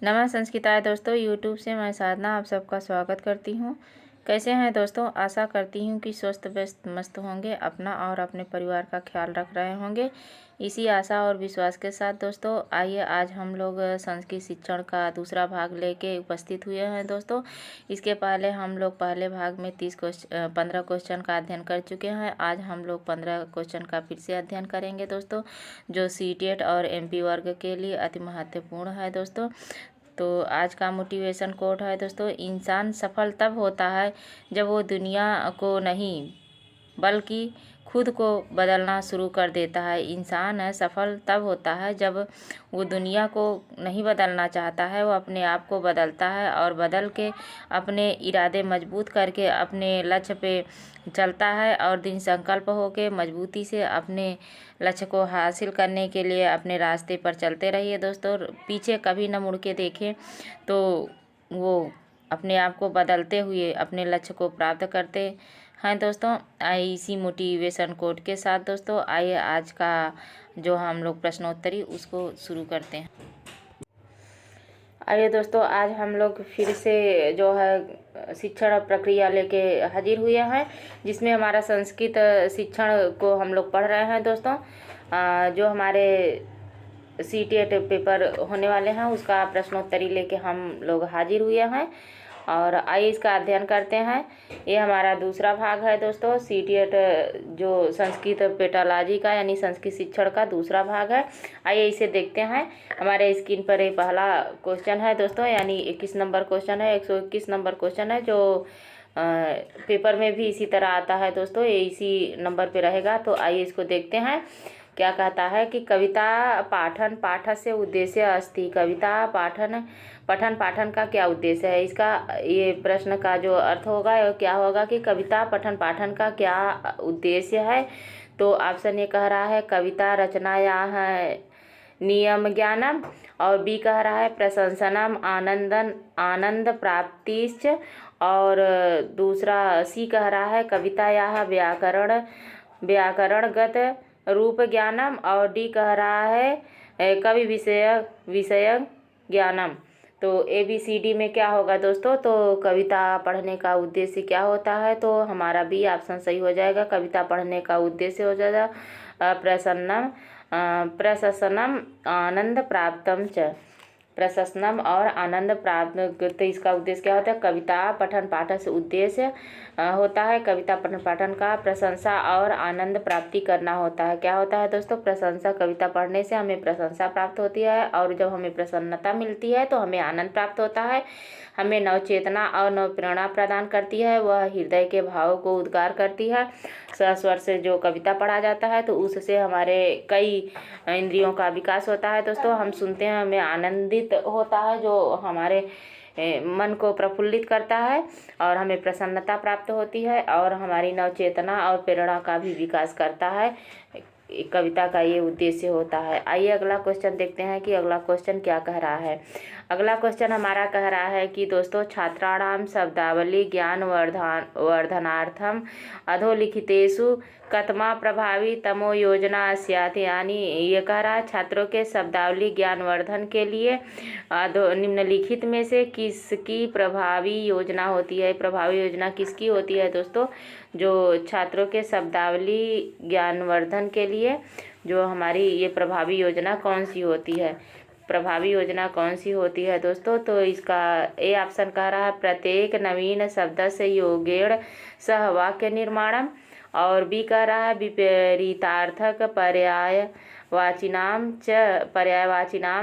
नमः संस्कृताय दोस्तों, यूट्यूब से मैं साधना आप सबका स्वागत करती हूँ। कैसे हैं दोस्तों? आशा करती हूँ कि स्वस्थ व्यस्त मस्त होंगे, अपना और अपने परिवार का ख्याल रख रहे होंगे। इसी आशा और विश्वास के साथ दोस्तों आइए आज हम लोग संस्कृत शिक्षण का दूसरा भाग लेके उपस्थित हुए हैं दोस्तों। इसके पहले हम लोग पहले भाग में 15 क्वेश्चन का अध्ययन कर चुके हैं। आज हम लोग 15 क्वेश्चन का फिर से अध्ययन करेंगे दोस्तों, जो सीटेट और एमपी वर्ग के लिए अति महत्वपूर्ण है दोस्तों। तो आज का मोटिवेशन कोट है दोस्तों, इंसान सफल तब होता है जब वो दुनिया को नहीं बल्कि खुद को बदलना शुरू कर देता है। इंसान सफल तब होता है जब वो दुनिया को नहीं बदलना चाहता है, वो अपने आप को बदलता है और बदल के अपने इरादे मजबूत करके अपने लक्ष्य पे चलता है और दृढ़ संकल्प होके मजबूती से अपने लक्ष्य को हासिल करने के लिए अपने रास्ते पर चलते रहिए दोस्तों। पीछे कभी न मुड़ के देखें तो वो अपने आप को बदलते हुए अपने लक्ष्य को प्राप्त करते हैं दोस्तों। इसी मोटिवेशन कोट के साथ दोस्तों आइए आज का जो हम लोग प्रश्नोत्तरी उसको शुरू करते हैं। आइए दोस्तों, आज हम लोग फिर से जो है शिक्षण प्रक्रिया लेके हाजिर हुए हैं, जिसमें हमारा संस्कृत शिक्षण को हम लोग पढ़ रहे हैं दोस्तों। जो हमारे सीटेट पेपर होने वाले हैं उसका प्रश्नोत्तरी लेके हम लोग हाजिर हुए हैं और आइए इसका अध्ययन करते हैं। ये हमारा दूसरा भाग है दोस्तों, सीटेट जो संस्कृत पेटालॉजी का यानी संस्कृत शिक्षण का दूसरा भाग है। आइए इसे देखते हैं। हमारे स्क्रीन पर ये पहला क्वेश्चन है दोस्तों, यानी 21 नंबर क्वेश्चन है, 121 नंबर क्वेश्चन है, जो पेपर में भी इसी तरह आता है दोस्तों, ये इसी नंबर पे रहेगा। तो आइए इसको देखते हैं। क्या कहता है कि कविता पाठन पाठस्य उद्देश्य अस्ति। कविता पाठन पठन पाठन का क्या उद्देश्य है? इसका ये प्रश्न का जो अर्थ होगा वो क्या होगा कि कविता पठन पाठन का क्या उद्देश्य है। तो ऑप्शन ए कह रहा है कविता रचना या है नियम ज्ञानम, और बी कह रहा है प्रशंसनम आनंद प्राप्तिश्च, और दूसरा सी कह रहा है कविता या व्याकरणगत रूप ज्ञानम, और डी कह रहा है कवि विषय ज्ञानम। तो ABCD में क्या होगा दोस्तों? तो कविता पढ़ने का उद्देश्य क्या होता है? तो हमारा बी ऑप्शन सही हो जाएगा। कविता पढ़ने का उद्देश्य हो जाएगा प्रशसनम आनंद प्राप्तम च। प्रशसनम और आनंद प्राप्त, तो इसका उद्देश्य क्या होता है? कविता पठन पाठन से उद्देश्य होता है कविता पठन पाठन का प्रशंसा और आनंद प्राप्ति करना होता है। क्या होता है दोस्तों? प्रशंसा। कविता पढ़ने से हमें प्रशंसा प्राप्त होती है और जब हमें प्रसन्नता मिलती है तो हमें आनंद प्राप्त होता है। हमें नवचेतना और नव प्रेरणा प्रदान करती है, वह हृदय के भाव को उद्गार करती है। सस्वर से जो कविता पढ़ा जाता है तो उससे हमारे कई इंद्रियों का विकास होता है दोस्तों। हम सुनते हैं, हमें आनंदित होता है, जो हमारे मन को प्रफुल्लित करता है और हमें प्रसन्नता प्राप्त होती है और हमारी नवचेतना और प्रेरणा का भी विकास करता है। कविता का ये उद्देश्य होता है। आइए अगला क्वेश्चन देखते हैं कि अगला क्वेश्चन क्या कह रहा है। अगला क्वेश्चन हमारा कह रहा है कि दोस्तों छात्राणाम शब्दावली ज्ञान वर्धनार्थम अधोलिखितेषु कथमा प्रभावी तमो योजना स्यात्। यानी ये कह रहा है छात्रों के शब्दावली ज्ञानवर्धन के लिए निम्नलिखित में से किसकी प्रभावी योजना होती है? प्रभावी योजना किसकी होती है दोस्तों? जो छात्रों के शब्दावली ज्ञानवर्धन के लिए जो हमारी ये प्रभावी योजना कौन सी होती है? प्रभावी योजना कौन सी होती है दोस्तों? तो इसका ए ऑप्शन कह रहा है प्रत्येक नवीन शब्द से योगेण सह वाक्य निर्माणम, और बी कह रहा है विपरीतार्थक पर्यायवाचिनाम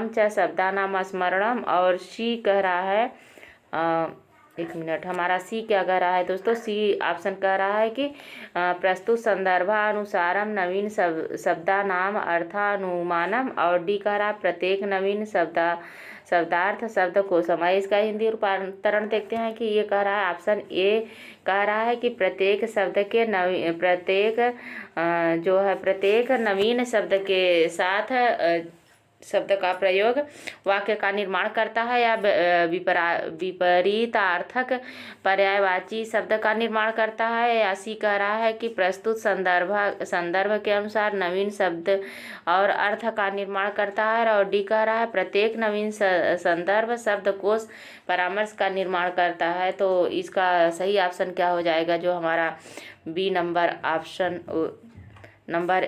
च शब्दानाम स्मरणम, और सी कह रहा है एक मिनट, हमारा सी क्या कह रहा है दोस्तों? सी ऑप्शन कह रहा है कि प्रस्तुत संदर्भानुसारम नवीन शब्दानाम अर्थानुमानम, और डी कह रहा है प्रत्येक नवीन शब्दार्थ शब्द को समय। इसका हिंदी रूपांतरण देखते हैं कि ये कह रहा है ऑप्शन ए कह रहा है कि प्रत्येक शब्द के प्रत्येक नवीन शब्द के साथ शब्द का प्रयोग वाक्य का निर्माण करता है या विपरीतार्थक पर्यायवाची शब्द का निर्माण करता है, या सी कह रहा है कि प्रस्तुत संदर्भ के अनुसार नवीन शब्द और अर्थ का निर्माण करता है, और डी कह रहा है प्रत्येक नवीन संदर्भ शब्दकोश परामर्श का निर्माण करता है। तो इसका सही ऑप्शन क्या हो जाएगा, जो हमारा B number option number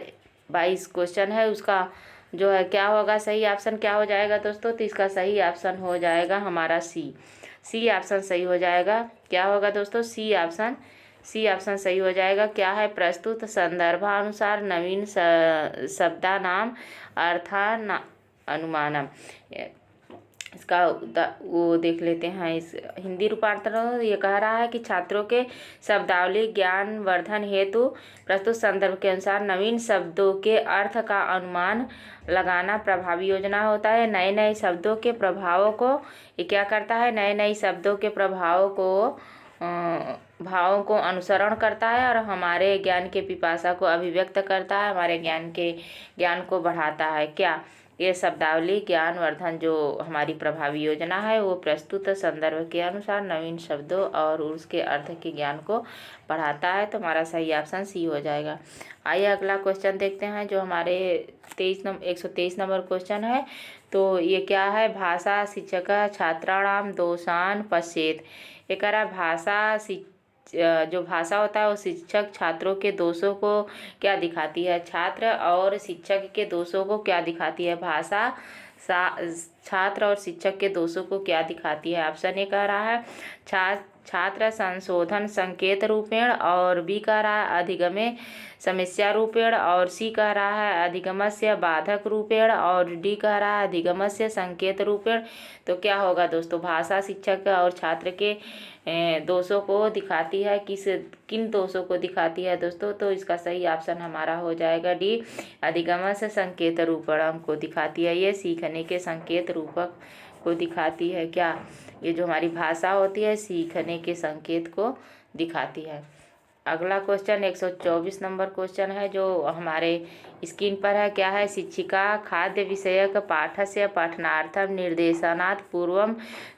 22 question है उसका जो है क्या होगा, सही ऑप्शन क्या हो जाएगा दोस्तों। तो इसका सही ऑप्शन हो जाएगा हमारा सी ऑप्शन सही हो जाएगा। क्या होगा दोस्तों, सी ऑप्शन सही हो जाएगा। क्या है, प्रस्तुत संदर्भानुसार नवीन शब्दानाम अर्थान अनुमानम। इसका वो देख लेते हैं, इस हिंदी रूपांतरण ये कह रहा है कि छात्रों के शब्दावली ज्ञान वर्धन हेतु प्रस्तुत संदर्भ के अनुसार नवीन शब्दों के अर्थ का अनुमान लगाना प्रभावी योजना होता है। नए नए शब्दों के प्रभावों को ये क्या करता है, नए नए शब्दों के भावों को अनुसरण करता है और हमारे ज्ञान के पिपासा को अभिव्यक्त करता है, हमारे ज्ञान को बढ़ाता है। क्या ये शब्दावली ज्ञान वर्धन जो हमारी प्रभावी योजना है वो प्रस्तुत संदर्भ के अनुसार नवीन शब्दों और उसके अर्थ के ज्ञान को बढ़ाता है। तो हमारा सही ऑप्शन सी हो जाएगा। आइए अगला क्वेश्चन देखते हैं, जो हमारे 123 नंबर क्वेश्चन है। तो ये क्या है, भाषा शिक्षक छात्राणाम दोषान पश्येत। ये कह रहा भाषा जो भाषा होता है वो शिक्षक छात्रों के दोषों को क्या दिखाती है, छात्र और शिक्षक के दोषों को क्या दिखाती है, भाषा छात्र और शिक्षक के दोषों को क्या दिखाती है। ऑप्शन ए कह रहा है छात्र संशोधन संकेत रूपेण, और बी कह रहा है अधिगमे समस्या रूपेण, और सी कह रहा है अधिगमस्य बाधक रूपेण, और डी कह रहा है अधिगमस्य संकेत रूपेण। तो क्या होगा दोस्तों, भाषा शिक्षक और छात्र के दोषों को दिखाती है, किन दोषों को दिखाती है दोस्तों। तो इसका सही ऑप्शन हमारा हो जाएगा डी, अधिगमस्य संकेत रूपण को दिखाती है, ये सीखने के संकेत रूपक को दिखाती है। क्या, ये जो हमारी भाषा होती है सीखने के संकेत को दिखाती है। अगला क्वेश्चन 124 नंबर क्वेश्चन है, जो हमारे स्क्रीन पर है। क्या है, शिक्षिका खाद्य विषयक पाठस्य पठनार्थम निर्देशनात् पूर्वं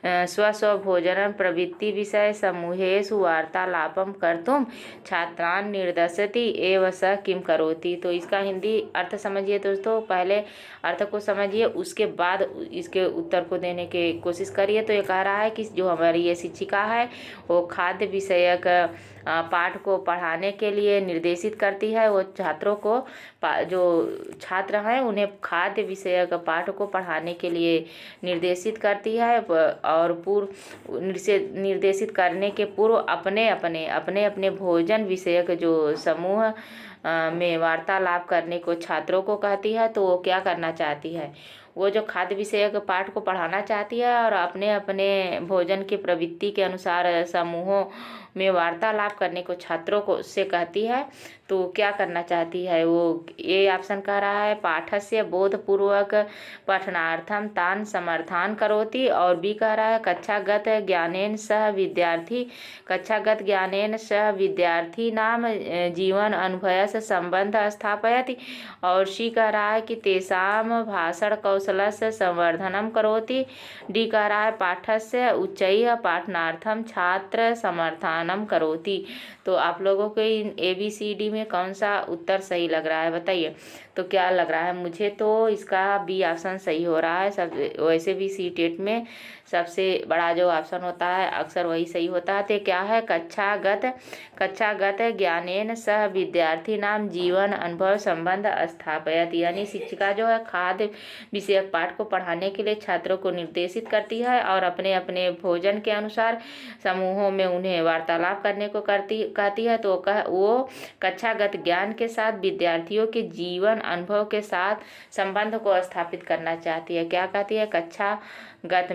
स्वस्वभोजनं प्रवृत्ति विषय समूहेषु वार्तालापं कर्तुं छात्रान् निर्देशति एव स किं करोति। तो इसका हिंदी अर्थ समझिए दोस्तों, पहले अर्थ को समझिए उसके बाद इसके उत्तर को देने की कोशिश करिए। तो ये कह रहा है कि जो हमारी ये शिक्षिका है वो खाद्य विषयक पाठ को पढ़ाने के लिए निर्देशित करती है। वो छात्रों को, जो छात्र हैं उन्हें खाद्य विषयक पाठ को पढ़ाने के लिए निर्देशित करती है, और निर्देशित करने के पूर्व अपने अपने भोजन विषयक जो समूह में वार्तालाप करने को छात्रों को कहती है। तो वो क्या करना चाहती है, वो जो खाद्य विषयक पाठ को पढ़ाना चाहती है और अपने अपने भोजन की प्रवृत्ति के अनुसार समूहों में वार्तालाप करने को छात्रों को उससे कहती है। तो क्या करना चाहती है वो, ये ऑप्शन कह रहा है पाठस्य बोधपूर्वक पठनार्थम तान समर्थान करोति, और बी कह रहा है कक्षागत ज्ञानेन सह विद्यार्थी नाम जीवन अनुभव से संबंध स्थापयति, और सी कह रहा है कि तेषां भाषण कौशलस्य संवर्धनम करोति, डी कह रहा है पाठस्य उच्चैः पाठनार्थम छात्र समर्थानम करोति। तो आप लोगों को इन ABCD में कौन सा उत्तर सही लग रहा है बताइए। तो क्या लग रहा है, मुझे तो इसका बी ऑप्शन सही हो रहा है। सब वैसे भी CTET में सबसे बड़ा जो ऑप्शन होता है अक्सर वही सही होता है। तो क्या है, कक्षागत ज्ञानेन सह विद्यार्थी नाम जीवन अनुभव संबंध स्थापयति, यानी शिक्षिका जो है खाद्य विषयक पाठ को पढ़ाने के लिए छात्रों को निर्देशित करती है और अपने अपने भोजन के अनुसार समूहों में उन्हें वार्तालाप करने को कहती है। तो वो कक्षागत ज्ञान के साथ विद्यार्थियों के जीवन अनुभव के साथ संबंध को स्थापित करना चाहती है। क्या कहती है, कक्षागत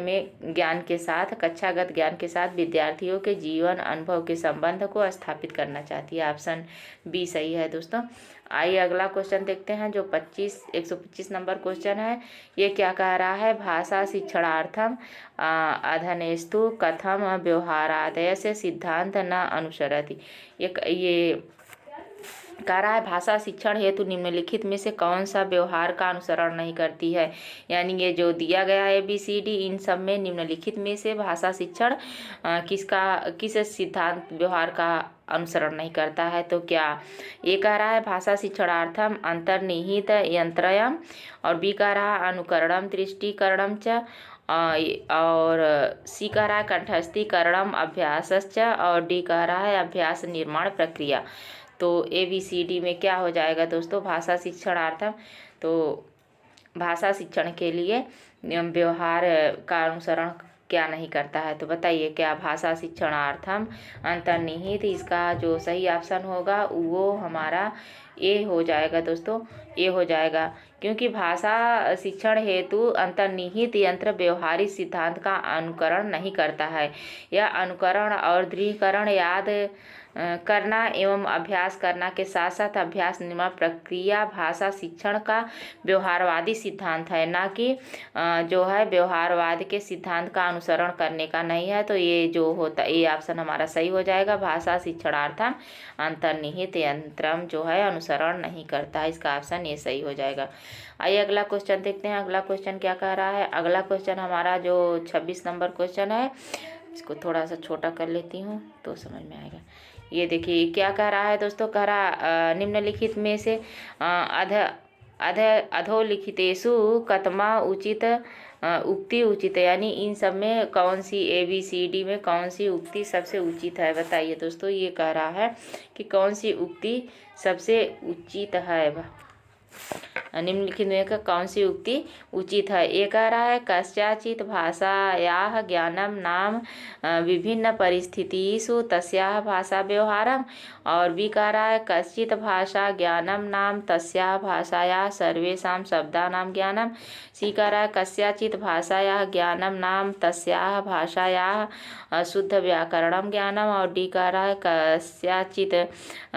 ज्ञान के साथ विद्यार्थियों के जीवन अनुभव के संबंध को स्थापित करना चाहती है। ऑप्शन बी सही है दोस्तों। आइए अगला क्वेश्चन देखते हैं, जो 125 नंबर क्वेश्चन है। ये क्या कह रहा है, भाषा शिक्षणार्थम अधनेस्तु कथम व्यवहारादय से सिद्धांत न अनुसरति। ये कह रहा है भाषा शिक्षण हेतु निम्नलिखित में से कौन सा व्यवहार का अनुसरण नहीं करती है। यानी ये जो दिया गया है ABCD, इन सब में निम्नलिखित में से भाषा शिक्षण किस सिद्धांत व्यवहार का अनुसरण नहीं करता है। तो क्या ए कह रहा है भाषा शिक्षणार्थम अंतर्निहित यंत्रयम, और बी कह रहा है अनुकरणम दृष्टिकरणम च, और सी कह रहा है कंठस्थीकरणम अभ्यासश्च, और डी कह रहा है अभ्यास निर्माण प्रक्रिया। तो ABCD में क्या हो जाएगा दोस्तों, भाषा शिक्षणार्थम। तो भाषा शिक्षण के लिए व्यवहार का अनुसरण क्या नहीं करता है। तो बताइए क्या भाषा शिक्षणार्थम अंतर्निहित, इसका जो सही ऑप्शन होगा वो हमारा ए हो जाएगा दोस्तों, ए हो जाएगा। क्योंकि भाषा शिक्षण हेतु अंतर्निहित यंत्र व्यवहारिक सिद्धांत का अनुकरण नहीं करता है। यह अनुकरण और दृढ़ीकरण याद करना एवं अभ्यास करना के साथ साथ अभ्यास निर्माण प्रक्रिया भाषा शिक्षण का व्यवहारवादी सिद्धांत है, ना कि जो है व्यवहारवाद के सिद्धांत का अनुसरण करने का नहीं है। तो ये जो होता ये ऑप्शन हमारा सही हो जाएगा, भाषा शिक्षणार्थम अंतर्निहित यंत्रम जो है अनुसरण नहीं करता है, इसका ऑप्शन ये सही हो जाएगा। आइए अगला क्वेश्चन देखते हैं। अगला क्वेश्चन क्या कह रहा है। अगला क्वेश्चन हमारा जो 26 नंबर क्वेश्चन है, इसको थोड़ा सा छोटा कर लेती हूँ तो समझ में आएगा। ये देखिए क्या कह रहा है दोस्तों, कह रहा निम्नलिखित में से अधोलिखितेषु कतमा उचित उक्ति उचित, यानी इन सब में कौन सी ABCD में कौन सी उक्ति सबसे उचित है। बताइए दोस्तों, ये कह रहा है कि कौन सी उक्ति सबसे उचित है, निम्नलिखित में का कौन सी उक्ति उचित है। ये कह रहा है कस्याचित् भाषायाः ज्ञानं नाम विभिन्न परिस्थितिषु तस्याः भाषा व्यवहारम, और बी कह रहा है कश्चित् भाषा ज्ञानं नाम तस्याः भाषायाः सर्वेषां शब्दानां ज्ञानम, सी कह रहा है कस्याचित् भाषायाः ज्ञानं नाम तस्याः भाषायाः शुद्ध व्याकरणं ज्ञानम, और डी कह रहा है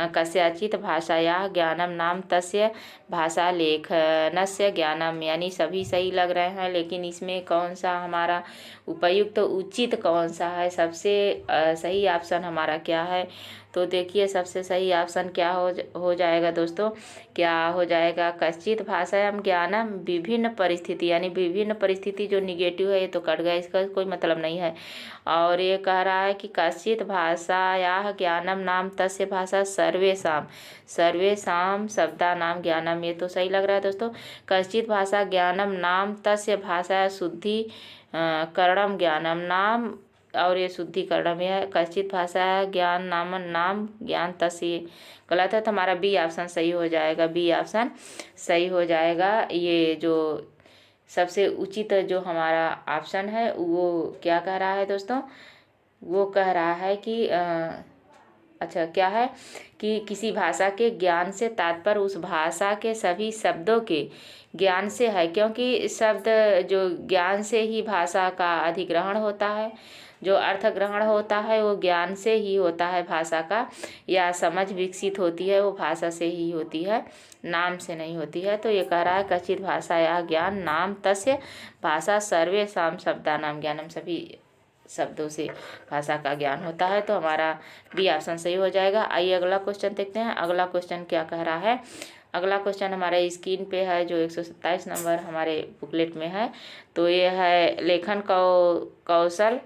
कस्याचित् भाषायाः ज्ञानं नाम तस्य भाषा लेखनस्य ज्ञानम। यानी सभी सही लग रहे हैं, लेकिन इसमें कौन सा हमारा उपयुक्त उचित कौन सा है, सबसे सही ऑप्शन हमारा क्या है। तो देखिए सबसे सही ऑप्शन क्या हो जाएगा दोस्तों, क्या हो जाएगा कश्चित भाषायाम ज्ञानम विभिन्न परिस्थिति, यानी विभिन्न परिस्थिति जो निगेटिव है ये तो कट गया, इसका कोई मतलब नहीं है। और ये कह रहा है कि कश्चित भाषायाः ज्ञानम नाम तस्य भाषा सर्वेषां शब्दानां ज्ञानम, ये तो सही लग रहा है दोस्तों। कश्चित भाषा ज्ञानम नाम तस्य भाषा शुद्धि करणम ज्ञानम नाम, और ये शुद्धिकरण है। कश्चित भाषा ज्ञान नाम ज्ञान तस्य गलत है, तो हमारा बी ऑप्शन सही हो जाएगा, बी ऑप्शन सही हो जाएगा। ये जो सबसे उचित जो हमारा ऑप्शन है वो क्या कह रहा है दोस्तों, वो कह रहा है कि अच्छा क्या है कि किसी भाषा के ज्ञान से तात्पर्य उस भाषा के सभी शब्दों के ज्ञान से है, क्योंकि शब्द जो ज्ञान से ही भाषा का अधिग्रहण होता है, जो अर्थ ग्रहण होता है वो ज्ञान से ही होता है भाषा का, या समझ विकसित होती है वो भाषा से ही होती है, नाम से नहीं होती है। तो ये कह रहा है कश्चित भाषा या ज्ञान नाम तस्य भाषा सर्वेषां शब्दानां ज्ञानम, सभी शब्दों से भाषा का ज्ञान होता है। तो हमारा बी ऑप्शन सही हो जाएगा। आइए अगला क्वेश्चन देखते हैं। अगला क्वेश्चन क्या कह रहा है। अगला क्वेश्चन हमारे स्क्रीन पे है जो 127 नंबर हमारे बुकलेट में है। तो ये है लेखन कौशल,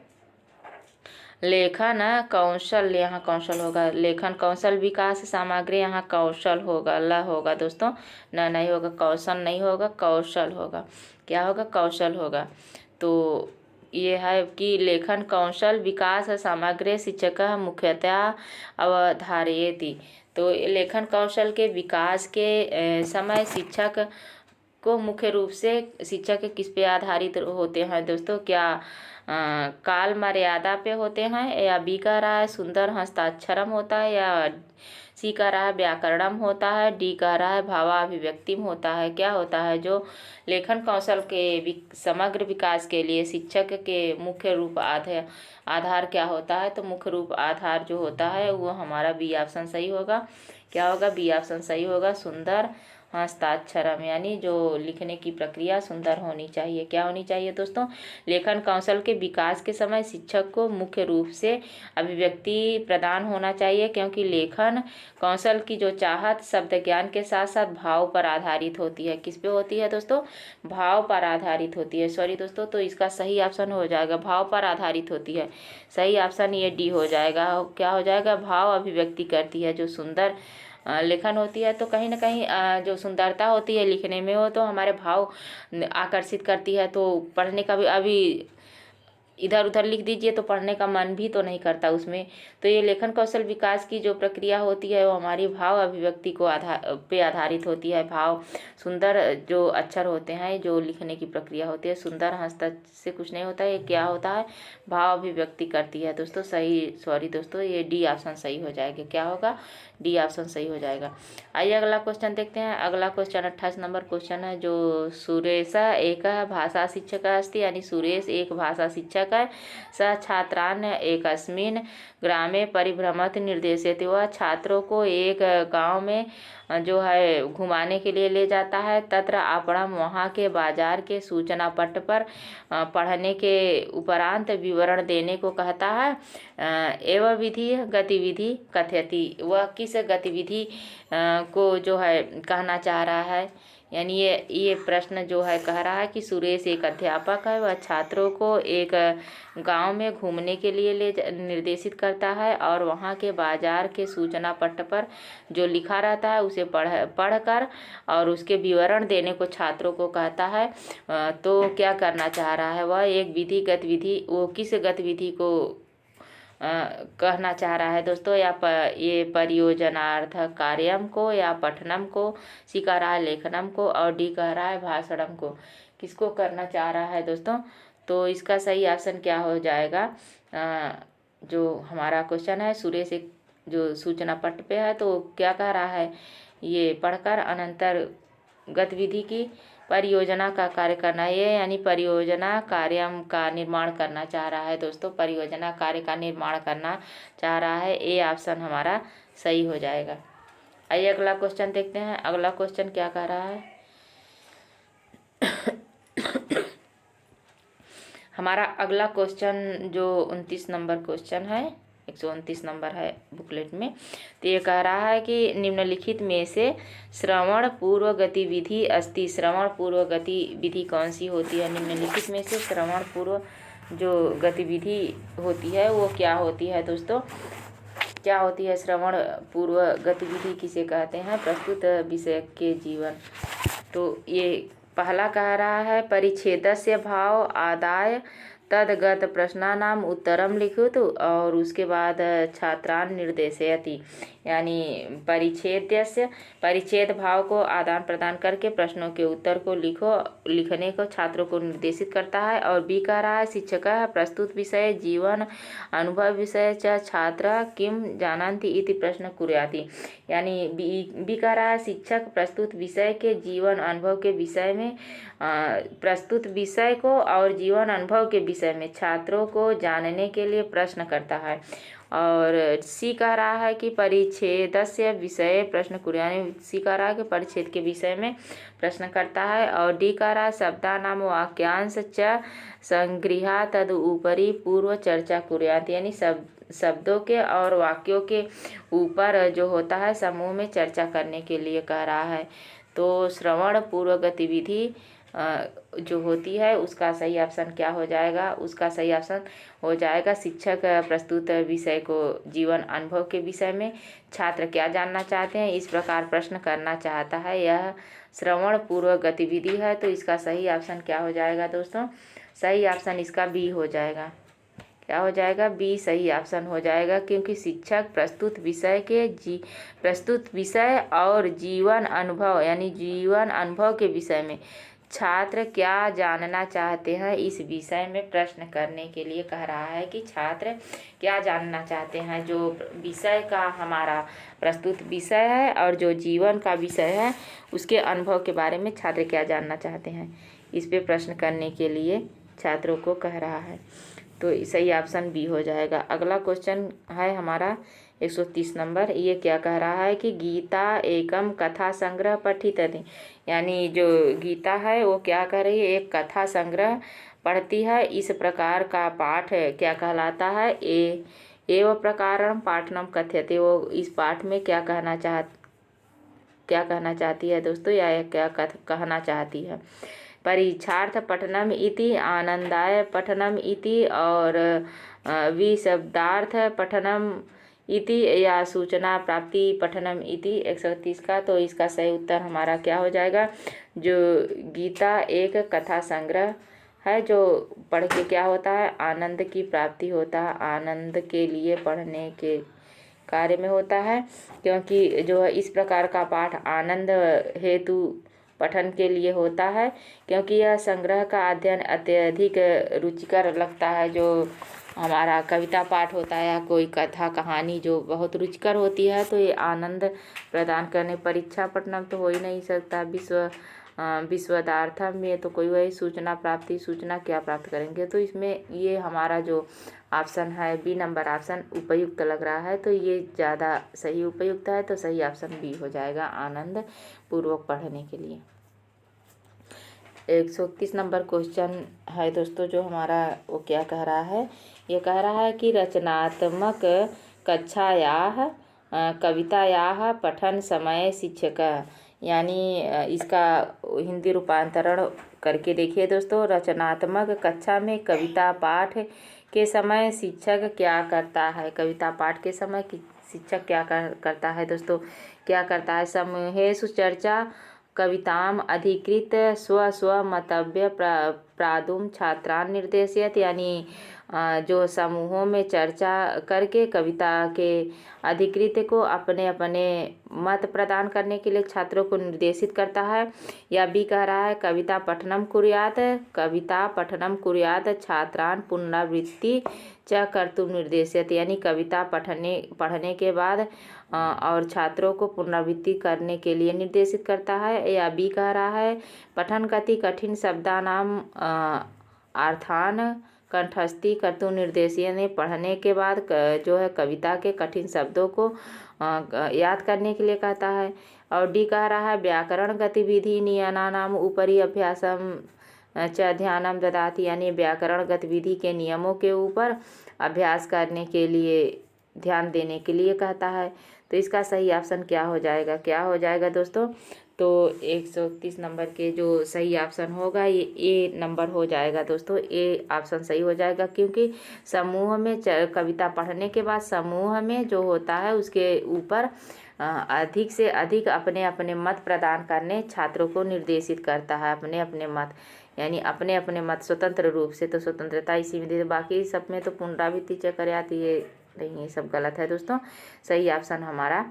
लेखन कौशल, यहाँ कौशल होगा, लेखन कौशल विकास सामग्री, यहाँ कौशल होगा, ल होगा दोस्तों, न नहीं होगा, कौशल नहीं होगा, कौशल होगा। क्या होगा, कौशल होगा। तो ये है कि लेखन कौशल विकास सामग्री शिक्षक मुख्यतः अवधारयति। तो लेखन कौशल के विकास के समय शिक्षक को मुख्य रूप से शिक्षक किस पे आधारित होते हैं दोस्तों, क्या काल मर्यादा पे होते हैं, या बी कह रहा है सुंदर हस्ताक्षरम होता है, या सी कह रहा है व्याकरणम होता है, डी कह रहा है भावाभिव्यक्तिम होता है। क्या होता है, जो लेखन कौशल के समग्र विकास के लिए शिक्षक के मुख्य रूप आधार क्या होता है, तो मुख्य रूप आधार जो होता है वो हमारा बी ऑप्शन सही होगा। क्या होगा, बी ऑप्शन सही होगा, सुंदर हस्ताक्षरम, यानी जो लिखने की प्रक्रिया सुंदर होनी चाहिए। क्या होनी चाहिए दोस्तों? लेखन कौशल के विकास के समय शिक्षक को मुख्य रूप से अभिव्यक्ति प्रदान होना चाहिए, क्योंकि लेखन कौशल की जो चाहत शब्द ज्ञान के साथ साथ भाव पर आधारित होती है। किस पे होती है दोस्तों? भाव पर आधारित होती है। सॉरी दोस्तों, तो इसका सही ऑप्शन हो जाएगा भाव पर आधारित होती है। सही ऑप्शन ये डी हो जाएगा। क्या हो जाएगा? भाव अभिव्यक्ति करती है। जो सुंदर लेखन होती है तो कहीं ना कहीं जो सुंदरता होती है लिखने में, वो तो हमारे भाव आकर्षित करती है। तो पढ़ने का भी, अभी इधर उधर लिख दीजिए तो पढ़ने का मन भी तो नहीं करता उसमें। तो ये लेखन कौशल विकास की जो प्रक्रिया होती है वो हमारी भाव अभिव्यक्ति को आधारित होती है। भाव सुंदर जो अक्षर होते हैं, जो लिखने की प्रक्रिया होती है, सुंदर हस्त से कुछ नहीं होता है। ये क्या होता है? भाव अभिव्यक्ति करती है दोस्तों। सॉरी दोस्तों, ये डी ऑप्शन सही हो जाएगा। क्या होगा? डी ऑप्शन सही हो जाएगा। आइए अगला क्वेश्चन देखते हैं। अगला क्वेश्चन 28 नंबर क्वेश्चन है। जो सुरेश एक भाषा शिक्षक अस्ति, यानी सुरेश एक भाषा शिक्षक है। सह छात्रान् एकस्मिन् ग्रामे परिभ्रमत् निर्देशयति, वह छात्रों को एक गांव में जो है घुमाने के लिए ले जाता है। तत्र आपणम, वहाँ के बाजार के सूचना पट पर पढ़ने के उपरांत विवरण देने को कहता है। एवं विधि गतिविधि कथयति, वह किस गतिविधि को जो है कहना चाह रहा है? यानी ये प्रश्न जो है कह रहा है कि सुरेश एक अध्यापक है, वह छात्रों को एक गांव में घूमने के लिए निर्देशित करता है और वहां के बाजार के सूचना पट पर जो लिखा रहता है उसे पढ़कर और उसके विवरण देने को छात्रों को कहता है। तो क्या करना चाह रहा है? वह एक विधि गतिविधि, वो किस गतिविधि को कहना चाह रहा है दोस्तों? ये परियोजनार्थ कार्यम को, या पठनम को, सी कह रहा है लेखनम को, और डी कह रहा है भाषणम को। किसको करना चाह रहा है दोस्तों? तो इसका सही ऑप्शन क्या हो जाएगा? जो हमारा क्वेश्चन है, सुरेश एक जो सूचना पट पे है तो क्या कह रहा है? ये पढ़कर अनंतर गतिविधि की परियोजना का कार्य करना, ये यानी परियोजना कार्यम का निर्माण करना चाह रहा है दोस्तों। परियोजना कार्य का निर्माण करना चाह रहा है। ए ऑप्शन हमारा सही हो जाएगा। आइए अगला क्वेश्चन देखते हैं। अगला क्वेश्चन क्या कह रहा है? हमारा अगला क्वेश्चन जो 29 नंबर क्वेश्चन है, 129 नंबर है बुकलेट में। तो ये कह रहा है कि निम्नलिखित में से श्रवण पूर्व गतिविधि अस्ति, श्रवण पूर्व गतिविधि कौन सी होती है? निम्नलिखित में से श्रवण पूर्व जो गतिविधि होती है वो क्या होती है दोस्तों? क्या होती है श्रवण पूर्व गतिविधि? किसे कहते हैं? प्रस्तुत विषय के जीवन। तो ये पहला कह रहा है परिच्छेदस्य भाव आदाय तदगत प्रश्नानाम उत्तरम लिखित, और उसके बाद छात्रान निर्देशयति, यानी परिच्छेद भाव को आदान प्रदान करके प्रश्नों के उत्तर को लिखने को छात्रों को निर्देशित करता है। और बी कह रहा है शिक्षक प्रस्तुत विषय जीवन अनुभव विषय च छात्र किम जानन्ति इति प्रश्न कुर्याति, यानी बी कह रहा है शिक्षक प्रस्तुत विषय के जीवन अनुभव के विषय में प्रस्तुत विषय को और जीवन अनुभव के विषय में छात्रों को जानने के लिए प्रश्न करता है। और सी कह रहा है कि परिच्छेदस्य विषय प्रश्न कुर्यानि, सी कह रहा है कि परिच्छेद के विषय में प्रश्न करता है। और डी कह रहा है शब्दानाम वाक्यांश च संगृहा तद ऊपरी पूर्व चर्चा कुर्यात्, यानी शब्दों के और वाक्यों के ऊपर जो होता है समूह में चर्चा करने के लिए कह रहा है। तो श्रवण पूर्व गतिविधि जो होती है उसका सही ऑप्शन क्या हो जाएगा? उसका सही ऑप्शन हो जाएगा शिक्षक प्रस्तुत विषय को जीवन अनुभव के विषय में छात्र क्या जानना चाहते हैं इस प्रकार प्रश्न करना चाहता है, यह श्रवण पूर्व गतिविधि है। तो इसका सही ऑप्शन क्या हो जाएगा दोस्तों? सही ऑप्शन इसका बी हो जाएगा। क्या हो जाएगा? बी सही ऑप्शन हो जाएगा, क्योंकि शिक्षक प्रस्तुत विषय और जीवन अनुभव, यानी जीवन अनुभव के विषय में छात्र क्या जानना चाहते हैं इस विषय में प्रश्न करने के लिए कह रहा है कि छात्र क्या जानना चाहते हैं। जो विषय का हमारा प्रस्तुत विषय है और जो जीवन का विषय है उसके अनुभव के बारे में छात्र क्या जानना चाहते हैं, इस पे प्रश्न करने के लिए छात्रों को कह रहा है। तो सही ऑप्शन बी हो जाएगा। अगला क्वेश्चन है हमारा 130 नंबर, ये क्या कह रहा है कि गीता एकम कथा संग्रह पठितति, यानी जो गीता है वो क्या कह रही है, एक कथा संग्रह पढ़ती है। इस प्रकार का पाठ क्या कहलाता है, एवं प्रकारम पाठनम कथ्यते, वो इस पाठ में क्या कहना चाहती है दोस्तों, या क्या कहना चाहती है। परीक्षार्थ पठनम इति, आनंदाय पठनम इति, और विशब्दार्थ पठनम इति, या सूचना प्राप्ति पठनम इति 130 का। तो इसका सही उत्तर हमारा क्या हो जाएगा, जो गीता एक कथा संग्रह है जो पढ़ के क्या होता है, आनंद की प्राप्ति होता है, आनंद के लिए पढ़ने के कार्य में होता है। क्योंकि जो है इस प्रकार का पाठ आनंद हेतु पठन के लिए होता है, क्योंकि यह संग्रह का अध्ययन अत्यधिक रुचिकर लगता है। जो हमारा कविता पाठ होता है या कोई कथा कहानी जो बहुत रुचिकर होती है, तो ये आनंद प्रदान करने, परीक्षा पठनम तो हो ही नहीं सकता, विश्वदार्थम में तो कोई वही सूचना प्राप्ति, सूचना क्या प्राप्त करेंगे। तो इसमें ये हमारा जो ऑप्शन है बी नंबर ऑप्शन उपयुक्त लग रहा है, तो ये ज़्यादा सही उपयुक्त है, तो सही ऑप्शन बी हो जाएगा, आनंद पूर्वक पढ़ने के लिए। 131 नंबर क्वेश्चन है दोस्तों जो हमारा, वो क्या कह रहा है, ये कह रहा है कि रचनात्मक कक्षायाः कवितायाः पठन समय शिक्षक, यानी इसका हिंदी रूपांतरण करके देखिए दोस्तों। रचनात्मक कक्षा में कविता पाठ के समय शिक्षक क्या करता है, कविता पाठ के समय शिक्षक क्या करता है दोस्तों, क्या करता है, समूहेषु चर्चा कविताम अधिकृत स्व मतव्य प्रादुम छात्रान निर्देशयत, यानी जो समूहों में चर्चा करके कविता के अधिकृत को अपने अपने मत प्रदान करने के लिए छात्रों को निर्देशित करता है। या भी कह रहा है कविता पठनम कुर्यात छात्रान पुनरावृत्ति च कर्तुम निर्देशित, यानी कविता पढ़ने के बाद और छात्रों को पुनरावृत्ति करने के लिए निर्देशित करता है। या भी कह रहा है पठन गति कठिन शब्दानाम अर्थान कंठस्थी कर्तु निर्देशीय, ने पढ़ने के बाद जो है कविता के कठिन शब्दों को याद करने के लिए कहता है। और डी कह रहा है व्याकरण गतिविधि नियमानाम उपरि अभ्यासम च ध्यानम ददाति, यानी व्याकरण गतिविधि के नियमों के ऊपर अभ्यास करने के लिए ध्यान देने के लिए कहता है। तो इसका सही ऑप्शन क्या हो जाएगा दोस्तों, तो 131 नंबर के जो सही ऑप्शन होगा ये ए नंबर हो जाएगा दोस्तों, ए ऑप्शन सही हो जाएगा। क्योंकि समूह में कविता पढ़ने के बाद समूह में जो होता है उसके ऊपर अधिक से अधिक अपने अपने मत प्रदान करने छात्रों को निर्देशित करता है, अपने अपने मत, यानी अपने अपने मत स्वतंत्र रूप से, तो स्वतंत्रता इसी में दे, बाकी सब में तो पुनरावृत्ति चक्कर आती है, नहीं, ये सब गलत है दोस्तों। सही ऑप्शन हमारा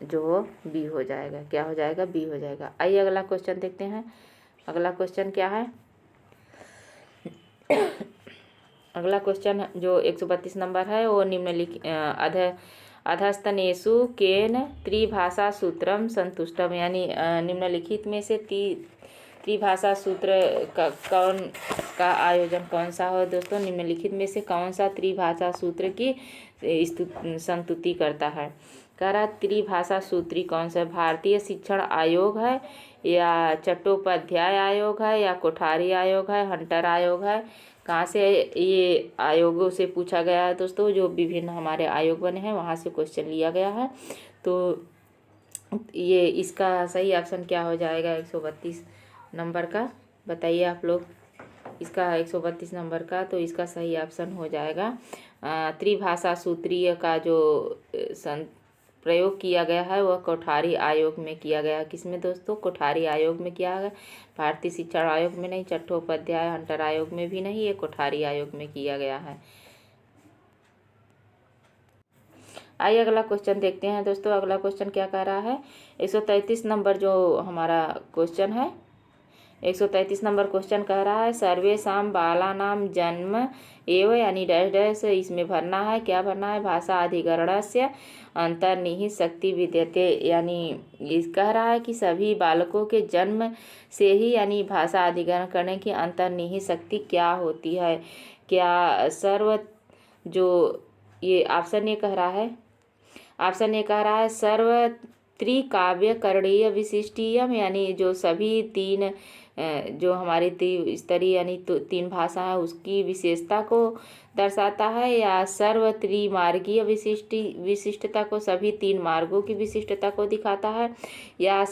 जो हो बी हो जाएगा, क्या हो जाएगा, बी हो जाएगा। आइए अगला क्वेश्चन देखते हैं। अगला क्वेश्चन क्या है, अगला क्वेश्चन जो 132 नंबर है वो निम्नलिखित अधस्तनेषु केन त्रिभाषा सूत्रम संतुष्टम, यानी निम्नलिखित में से त्रिभाषा सूत्र का आयोजन कौन सा हो दोस्तों, निम्नलिखित में से कौन सा त्रिभाषा सूत्र की संतुति करता है। कह रहा त्रिभाषा सूत्री कौन सा, भारतीय शिक्षण आयोग है, या चट्टोपाध्याय आयोग है, या कोठारी आयोग है, हंटर आयोग है। कहाँ से ये आयोगों से पूछा गया है दोस्तों, जो विभिन्न हमारे आयोग बने हैं वहाँ से क्वेश्चन लिया गया है। तो ये इसका सही ऑप्शन क्या हो जाएगा 132 नंबर का, बताइए आप लोग, इसका 132 नंबर का, तो इसका सही ऑप्शन हो जाएगा त्रिभाषा सूत्रीय का जो प्रयोग किया गया है वह कोठारी आयोग में किया गया। किसमें दोस्तों, कोठारी आयोग में किया गया, भारतीय शिक्षण आयोग में नहीं, चट्टोपाध्याय हंटर आयोग में भी नहीं, ये कोठारी आयोग में किया गया है। आइए अगला क्वेश्चन देखते हैं दोस्तों। अगला क्वेश्चन क्या कह रहा है, 133 नंबर जो हमारा क्वेश्चन है, 133 नंबर क्वेश्चन कह रहा है सर्वेषां बालानां जन्म एवं, यानी डैश डैश इसमें भरना है, क्या भरना है, भाषा अधिकरणस्य अंतर्निहित शक्ति विद्यते, यानी इस कह रहा है कि सभी बालकों के जन्म से ही यानी भाषा अधिकरण करने की अंतर्निहित शक्ति क्या होती है। क्या सर्व जो ये ऑप्शन ये कह रहा है ऑप्शन ए कह रहा है सर्वत्रिकाव्य करणीय विशिष्टियम, यानी जो सभी तीन जो हमारी त्रिस्तरीय यानी तो तीन भाषा है उसकी विशेषता को दर्शाता है, या सर्वत्रिमार्गीय विशिष्टता को सभी तीन मार्गों की विशिष्टता को दिखाता है, या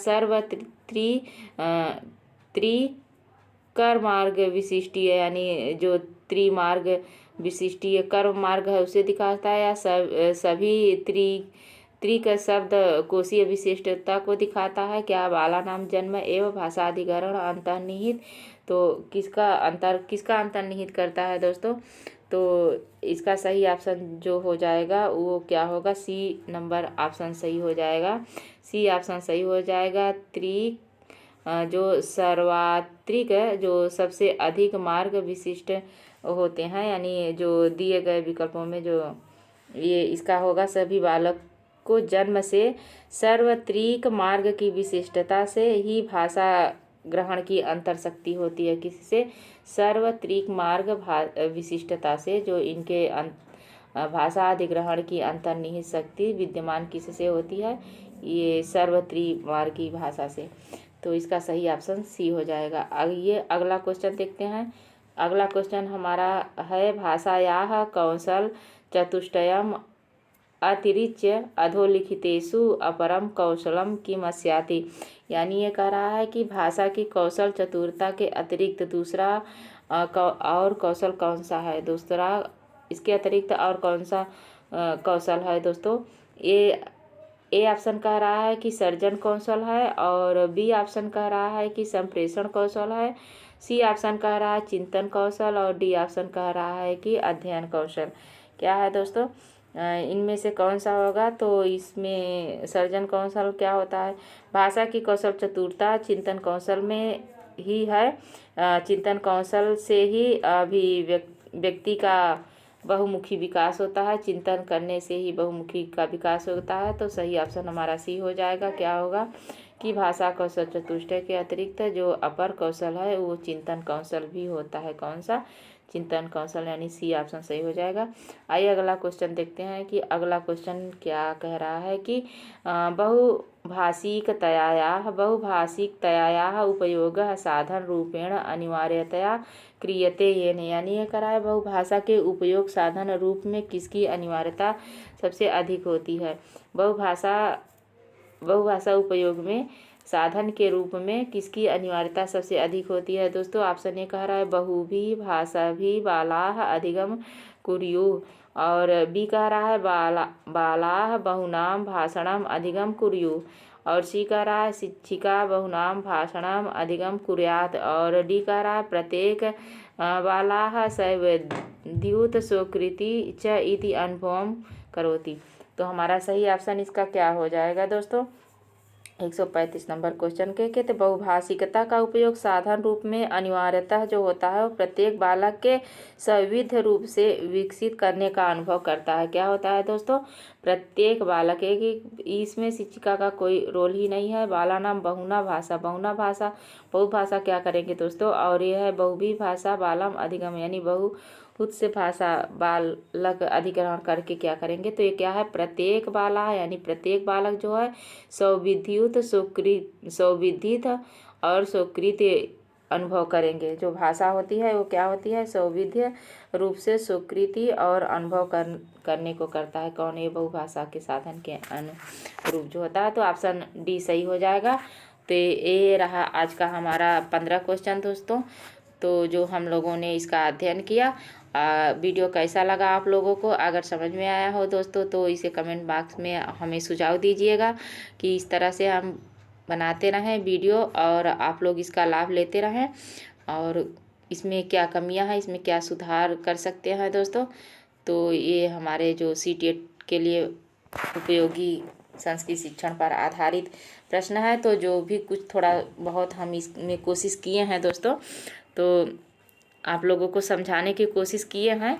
त्रिकर मार्ग विशिष्टीय यानी जो त्रिमार्ग विशिष्टीय कर्म मार्ग है उसे दिखाता है, या सभी त्रिक शब्द कोशीय विशिष्टता को दिखाता है। क्या बाला नाम जन्म एवं भाषा अधिकरण अंतर्निहित, तो किसका अंतर्निहित करता है दोस्तों? तो इसका सही ऑप्शन जो हो जाएगा वो क्या होगा? सी नंबर ऑप्शन सही हो जाएगा। सी ऑप्शन सही हो जाएगा। जो सर्वात्रिक जो सबसे अधिक मार्ग विशिष्ट होते हैं, यानी जो दिए गए विकल्पों में जो ये इसका होगा सभी बालक को जन्म से सर्वत्रिक मार्ग की विशिष्टता से ही भाषा ग्रहण की अंतर शक्ति होती है। किससे? सर्वत्रिक मार्ग विशिष्टता से जो इनके भाषा अधिग्रहण की अंतर्निहित शक्ति विद्यमान किससे होती है? ये सर्वत्रिमार्गी भाषा से। तो इसका सही ऑप्शन सी हो जाएगा। ये अगला क्वेश्चन देखते हैं। अगला क्वेश्चन हमारा है भाषायाः कौशल चतुष्टयम् अतिरिच्य अधोलिखितेषु अपरम कौशलम किमस्याति, यानी ये कह रहा है कि भाषा की कौशल चतुरता के अतिरिक्त दूसरा और कौशल कौन सा है? दूसरा इसके अतिरिक्त और कौन सा कौशल है दोस्तों? ए ऑप्शन कह रहा है कि सर्जन कौशल है, और बी ऑप्शन कह रहा है कि संप्रेषण कौशल है, सी ऑप्शन कह रहा है चिंतन कौशल, और डी ऑप्शन कह रहा है कि अध्ययन कौशल। क्या है दोस्तों? इनमें से कौन सा होगा? तो इसमें सर्जन कौशल क्या होता है? भाषा की कौशल चतुरता चिंतन कौशल में ही है। चिंतन कौशल से ही व्यक्ति का बहुमुखी विकास होता है। चिंतन करने से ही बहुमुखी का विकास होता है। तो सही ऑप्शन हमारा सी हो जाएगा। क्या होगा कि भाषा कौशल चतुष्टय के अतिरिक्त जो अपर कौशल है वो चिंतन कौशल भी होता है। कौन सा? चिंतन कौशल, यानी सी ऑप्शन सही हो जाएगा। आइए अगला क्वेश्चन देखते हैं कि अगला क्वेश्चन क्या कह रहा है कि बहुभाषिकतयायाः उपयोगः साधन रूपेण अनिवार्यतया क्रियते येन, यानी ये कह रहा है बहुभाषा के उपयोग साधन रूप में किसकी अनिवार्यता सबसे अधिक होती है? बहुभाषा उपयोग में साधन के रूप में किसकी अनिवार्यता सबसे अधिक होती है दोस्तों? ऑप्शन ए कह रहा है बहुभी भाषाभि बालाः अधिगम कुर्युः, और बी कह रहा है बालाः बहुनाम भाषणम अधिगम कुर्युः, और सी कह रहा है शिक्षिका बहुनाम भाषणम अधिगम कुर्यात्, और डी कह रहा है प्रत्येक बालाः सवैद्युत स्वकृति च इति अनुभवं करोति। तो हमारा सही ऑप्शन इसका क्या हो जाएगा दोस्तों? 135 नंबर क्वेश्चन के कहते बहुभाषिकता का उपयोग साधन रूप में अनिवार्यतः जो होता है वो प्रत्येक बालक के सविध रूप से विकसित करने का अनुभव करता है। क्या होता है दोस्तों? प्रत्येक बालक इसमें शिक्षिका का कोई रोल ही नहीं है। बाला नाम बहुना भाषा बहुभाषा क्या करेंगे दोस्तों? और ये है बहुवी भाषा बालम अधिगम, यानी खुद से भाषा बालक अधिग्रहण करके क्या करेंगे? तो ये क्या है? प्रत्येक बाला यानी प्रत्येक बालक जो है सौविधित और स्वीकृत अनुभव करेंगे। जो भाषा होती है वो क्या होती है? सौविध्य रूप से स्वीकृति और अनुभव करने को करता है। कौन? ये बहुभाषा के साधन के अनुरूप जो होता है। तो ऑप्शन डी सही हो जाएगा। तो ये रहा आज का हमारा 15 क्वेश्चन दोस्तों। तो जो हम लोगों ने इसका अध्ययन किया, वीडियो कैसा लगा आप लोगों को? अगर समझ में आया हो दोस्तों तो इसे कमेंट बॉक्स में हमें सुझाव दीजिएगा कि इस तरह से हम बनाते रहें वीडियो और आप लोग इसका लाभ लेते रहें, और इसमें क्या कमियां हैं, इसमें क्या सुधार कर सकते हैं दोस्तों। तो ये हमारे जो CTET के लिए उपयोगी संस्कृत शिक्षण पर आधारित प्रश्न है। तो जो भी कुछ थोड़ा बहुत हम इसमें कोशिश किए हैं दोस्तों, तो आप लोगों को समझाने की कोशिश किए हैं।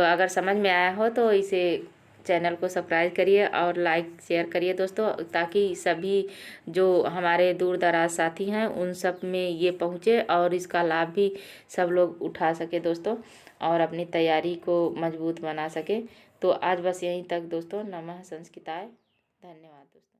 अगर समझ में आया हो तो इसे चैनल को सब्सक्राइब करिए और लाइक शेयर करिए दोस्तों, ताकि सभी जो हमारे दूर दराज साथी हैं उन सब में ये पहुँचे और इसका लाभ भी सब लोग उठा सके दोस्तों, और अपनी तैयारी को मजबूत बना सके। तो आज बस यहीं तक दोस्तों। नमः संस्कृताय। धन्यवाद दोस्तों।